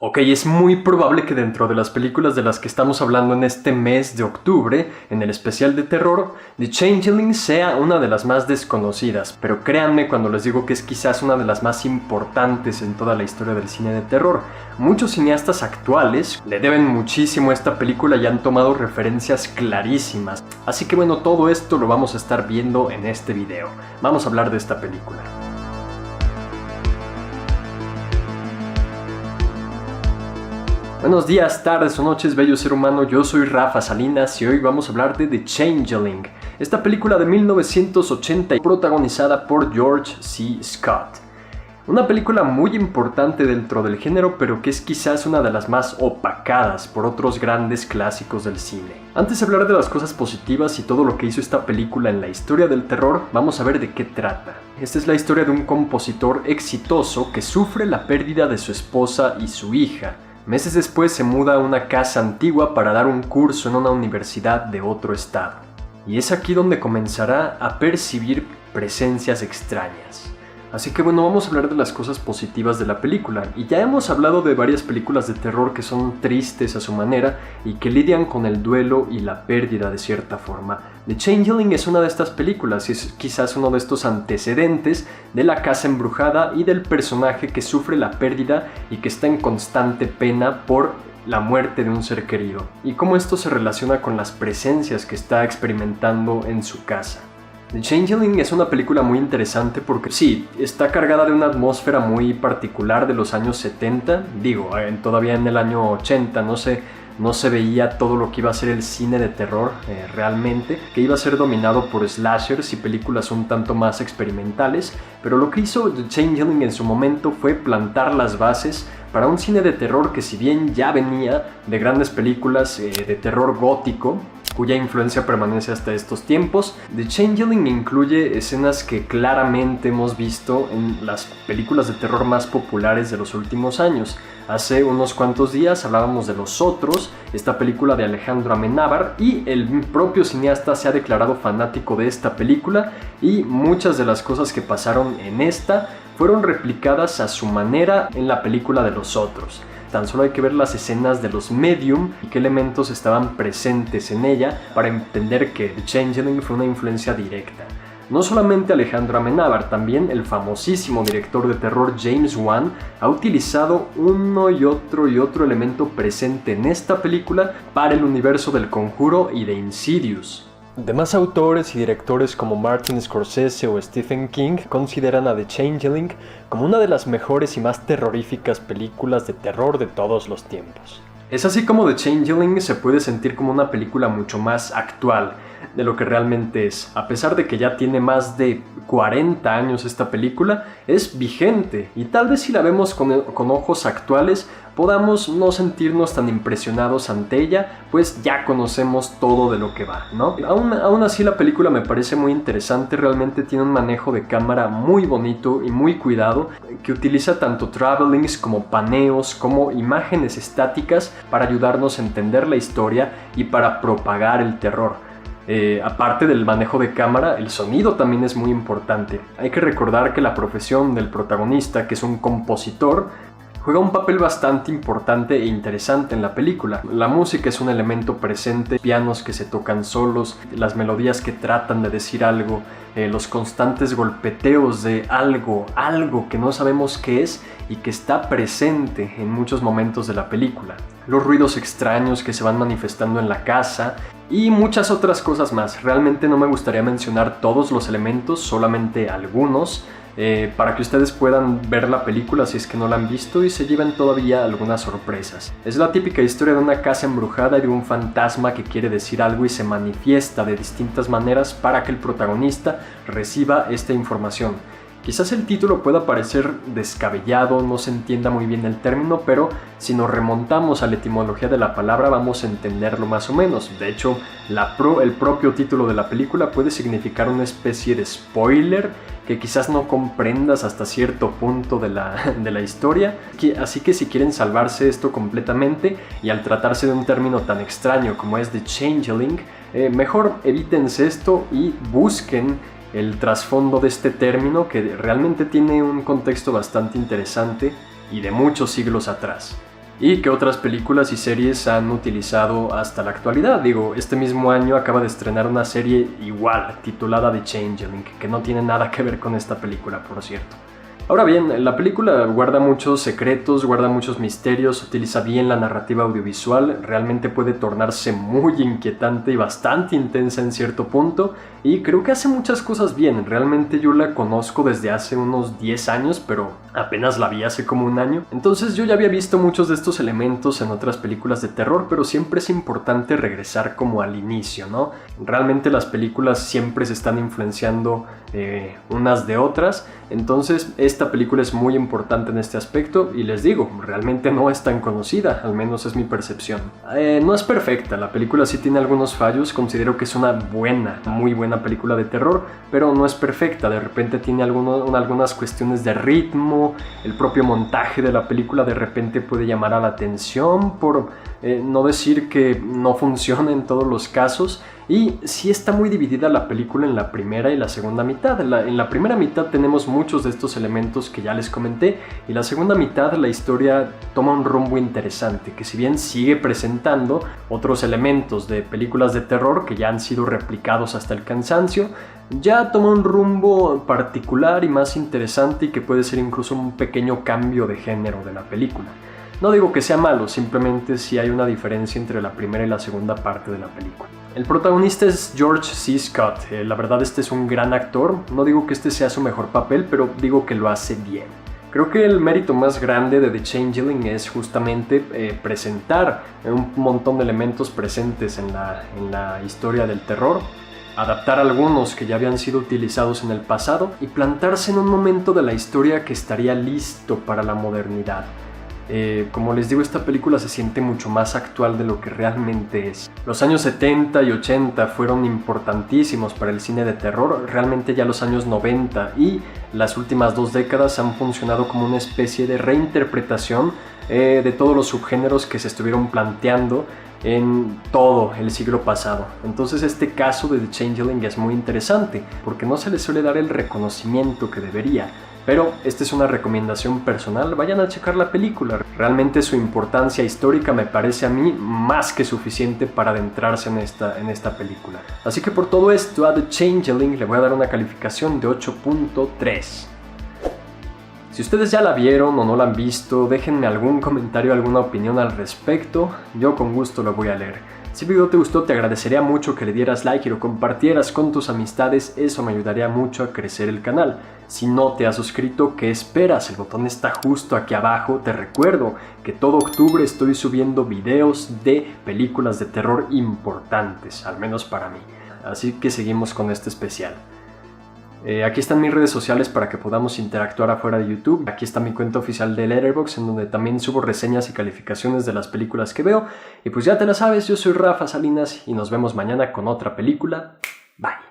Ok, es muy probable que dentro de las películas de las que estamos hablando en este mes de octubre, en el especial de terror, The Changeling sea una de las más desconocidas, pero créanme cuando les digo que es quizás una de las más importantes en toda la historia del cine de terror. Muchos cineastas actuales le deben muchísimo a esta película y han tomado referencias clarísimas. Así que bueno, todo esto lo vamos a estar viendo en este video. Vamos a hablar de esta película. Buenos días, tardes o noches, bello ser humano, yo soy Rafa Salinas y hoy vamos a hablar de The Changeling, esta película de 1980 protagonizada por George C. Scott. Una película muy importante dentro del género, pero que es quizás una de las más opacadas por otros grandes clásicos del cine. Antes de hablar de las cosas positivas y todo lo que hizo esta película en la historia del terror, vamos a ver de qué trata. Esta es la historia de un compositor exitoso que sufre la pérdida de su esposa y su hija. Meses después se muda a una casa antigua para dar un curso en una universidad de otro estado. Y es aquí donde comenzará a percibir presencias extrañas. Así que bueno, vamos a hablar de las cosas positivas de la película. Y ya hemos hablado de varias películas de terror que son tristes a su manera y que lidian con el duelo y la pérdida de cierta forma. The Changeling es una de estas películas y es quizás uno de estos antecedentes de la casa embrujada y del personaje que sufre la pérdida y que está en constante pena por la muerte de un ser querido. Y cómo esto se relaciona con las presencias que está experimentando en su casa. The Changeling es una película muy interesante porque sí, está cargada de una atmósfera muy particular de los años 70, todavía en el año 80, no se veía todo lo que iba a ser el cine de terror realmente, que iba a ser dominado por slashers y películas un tanto más experimentales, pero lo que hizo The Changeling en su momento fue plantar las bases para un cine de terror que si bien ya venía de grandes películas de terror gótico, cuya influencia permanece hasta estos tiempos, The Changeling incluye escenas que claramente hemos visto en las películas de terror más populares de los últimos años. Hace unos cuantos días hablábamos de Los Otros, esta película de Alejandro Amenábar, y el propio cineasta se ha declarado fanático de esta película y muchas de las cosas que pasaron en esta fueron replicadas a su manera en la película de Los Otros. Tan solo hay que ver las escenas de los medium y qué elementos estaban presentes en ella para entender que The Changeling fue una influencia directa. No solamente Alejandro Amenábar, también el famosísimo director de terror James Wan ha utilizado uno y otro elemento presente en esta película para el universo del Conjuro y de Insidious. Demás autores y directores como Martin Scorsese o Stephen King consideran a The Changeling como una de las mejores y más terroríficas películas de terror de todos los tiempos. Es así como The Changeling se puede sentir como una película mucho más actual de lo que realmente es. A pesar de que ya tiene más de 40 años esta película, es vigente y tal vez si la vemos con ojos actuales podamos no sentirnos tan impresionados ante ella, pues ya conocemos todo de lo que va, ¿no? Aún así la película me parece muy interesante, realmente tiene un manejo de cámara muy bonito y muy cuidado, que utiliza tanto travelings como paneos, como imágenes estáticas para ayudarnos a entender la historia y para propagar el terror. Aparte del manejo de cámara, el sonido también es muy importante. Hay que recordar que la profesión del protagonista, que es un compositor, juega un papel bastante importante e interesante en la película. La música es un elemento presente, pianos que se tocan solos, las melodías que tratan de decir algo, los constantes golpeteos de algo que no sabemos qué es y que está presente en muchos momentos de la película. Los ruidos extraños que se van manifestando en la casa y muchas otras cosas más. Realmente no me gustaría mencionar todos los elementos, solamente algunos, para que ustedes puedan ver la película si es que no la han visto y se lleven todavía algunas sorpresas. Es la típica historia de una casa embrujada y de un fantasma que quiere decir algo y se manifiesta de distintas maneras para que el protagonista reciba esta información. Quizás el título pueda parecer descabellado, no se entienda muy bien el término, pero si nos remontamos a la etimología de la palabra vamos a entenderlo más o menos. De hecho, el propio título de la película puede significar una especie de spoiler que quizás no comprendas hasta cierto punto de la historia. Así que si quieren salvarse esto completamente y al tratarse de un término tan extraño como es The Changeling, mejor evítense esto y busquen el trasfondo de este término, que realmente tiene un contexto bastante interesante y de muchos siglos atrás. y que otras películas y series han utilizado hasta la actualidad. Digo, este mismo año acaba de estrenar una serie igual, titulada The Changeling, que no tiene nada que ver con esta película, por cierto. Ahora bien, la película guarda muchos secretos, guarda muchos misterios, utiliza bien la narrativa audiovisual, realmente puede tornarse muy inquietante y bastante intensa en cierto punto, y creo que hace muchas cosas bien. Realmente yo la conozco desde hace unos 10 años, pero apenas la vi hace como un año. Entonces yo ya había visto muchos de estos elementos en otras películas de terror, pero siempre es importante regresar como al inicio, ¿no? Realmente las películas siempre se están influenciando unas de otras, entonces esta película es muy importante en este aspecto y les digo, realmente no es tan conocida, al menos es mi percepción. No es perfecta, la película sí tiene algunos fallos, considero que es una buena, muy buena película de terror, pero no es perfecta, de repente tiene algunas cuestiones de ritmo, el propio montaje de la película de repente puede llamar a la atención, por no decir que no funciona en todos los casos, y sí está muy dividida la película en la primera y la segunda mitad. En la primera mitad tenemos muchos de estos elementos que ya les comenté, y la segunda mitad la historia toma un rumbo interesante, que si bien sigue presentando otros elementos de películas de terror que ya han sido replicados hasta el cansancio, ya toma un rumbo particular y más interesante, y que puede ser incluso un pequeño cambio de género de la película. No digo que sea malo, simplemente sí hay una diferencia entre la primera y la segunda parte de la película. El protagonista es George C. Scott. La verdad, este es un gran actor. No digo que este sea su mejor papel, pero digo que lo hace bien. Creo que el mérito más grande de The Changeling es justamente presentar un montón de elementos presentes en la historia del terror, adaptar algunos que ya habían sido utilizados en el pasado y plantarse en un momento de la historia que estaría listo para la modernidad. Como les digo, esta película se siente mucho más actual de lo que realmente es. Los años 70 y 80 fueron importantísimos para el cine de terror. Realmente ya los años 90 y las últimas 2 décadas han funcionado como una especie de reinterpretación de todos los subgéneros que se estuvieron planteando en todo el siglo pasado. Entonces este caso de The Changeling es muy interesante porque no se le suele dar el reconocimiento que debería. Pero esta es una recomendación personal, vayan a checar la película. Realmente su importancia histórica me parece a mí más que suficiente para adentrarse en esta película. Así que por todo esto a The Changeling le voy a dar una calificación de 8.3. Si ustedes ya la vieron o no la han visto, déjenme algún comentario, alguna opinión al respecto, yo con gusto lo voy a leer. Si el video te gustó, te agradecería mucho que le dieras like y lo compartieras con tus amistades, eso me ayudaría mucho a crecer el canal. Si no te has suscrito, ¿qué esperas? El botón está justo aquí abajo. Te recuerdo que todo octubre estoy subiendo videos de películas de terror importantes, al menos para mí. Así que seguimos con este especial. Aquí están mis redes sociales para que podamos interactuar afuera de YouTube. Aquí está mi cuenta oficial de Letterboxd, en donde también subo reseñas y calificaciones de las películas que veo. Y pues ya te la sabes, yo soy Rafa Salinas y nos vemos mañana con otra película. Bye.